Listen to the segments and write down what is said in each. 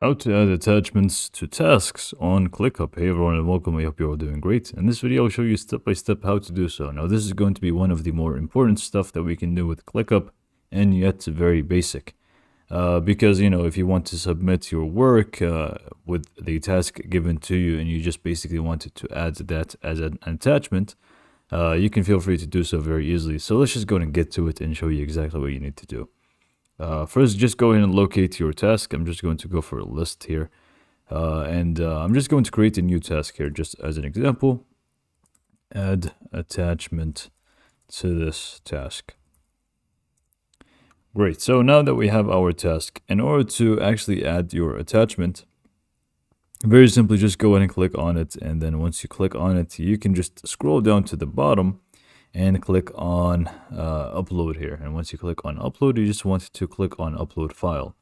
How to add attachments to tasks on ClickUp. Hey everyone and welcome, I hope you're all doing great. In this video I'll show you step by step how to do so. Now this is going to be one of the more important stuff that we can do with ClickUp, and yet very basic. Because if you want to submit your work with the task given to you and you just basically wanted to add that as an attachment, you can feel free to do so very easily. So let's just go and get to it and show you exactly what you need to do. First, just go ahead and locate your task. I'm just going to go for a list here. I'm just going to create a new task here, just as an example. Add attachment to this task. Great. So now that we have our task, in order to actually add your attachment, very simply just go ahead and click on it. And then once you click on it, you can just scroll down to the bottom and click on upload here. And once you click on upload, you just want to click on upload file.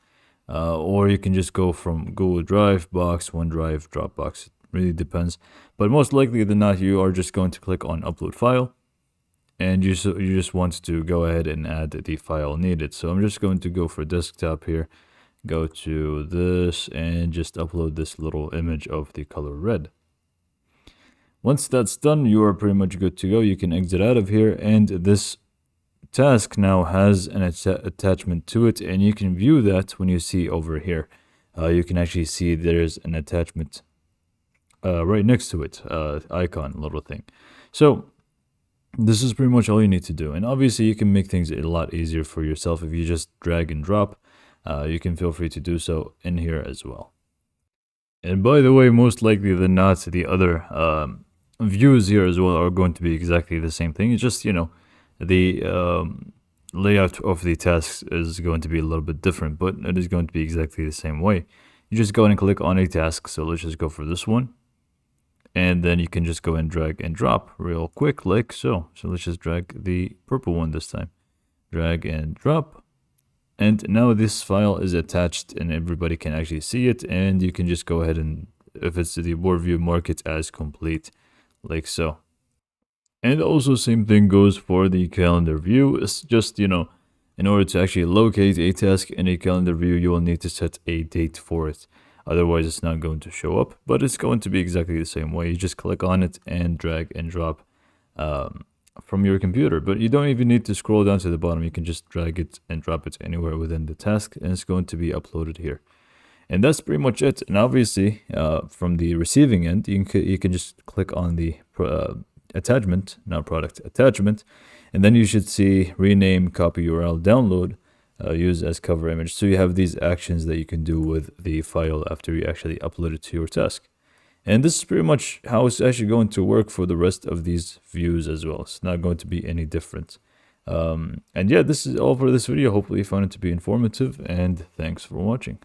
Or you can just go from Google Drive, Box, OneDrive, Dropbox. It really depends. But most likely than not, you are just going to click on upload file. And you just want to go ahead and add the file needed. So I'm just going to go for desktop here. Go to this and just upload this little image of the color red. Once that's done, you are pretty much good to go. You can exit out of here, and this task now has an attachment to it, and you can view that when you see over here. You can actually see there's an attachment right next to it, icon, little thing. So this is pretty much all you need to do, and obviously you can make things a lot easier for yourself if you just drag and drop. You can feel free to do so in here as well. And by the way, most likely than not, the other views here as well are going to be exactly the same thing. It's just, the layout of the tasks is going to be a little bit different, but it is going to be exactly the same way. You just go and click on a task. So let's just go for this one. And then you can just go and drag and drop real quick, like so. So let's just drag the purple one this time. Drag and drop. And now this file is attached and everybody can actually see it. And you can just go ahead and, if it's the board view, mark it as complete, like so. And also same thing goes for the calendar view. It's just, in order to actually locate a task in a calendar view, you will need to set a date for it. Otherwise, it's not going to show up, but it's going to be exactly the same way. You just click on it and drag and drop from your computer. But you don't even need to scroll down to the bottom. You can just drag it and drop it anywhere within the task, and it's going to be uploaded here. And that's pretty much it. And obviously, from the receiving end, you can just click on the attachment, not product, attachment, and then you should see rename, copy URL, download, use as cover image. So you have these actions that you can do with the file after you actually upload it to your task. And this is pretty much how it's actually going to work for the rest of these views as well. It's not going to be any different. And yeah, this is all for this video. Hopefully you found it to be informative, and thanks for watching.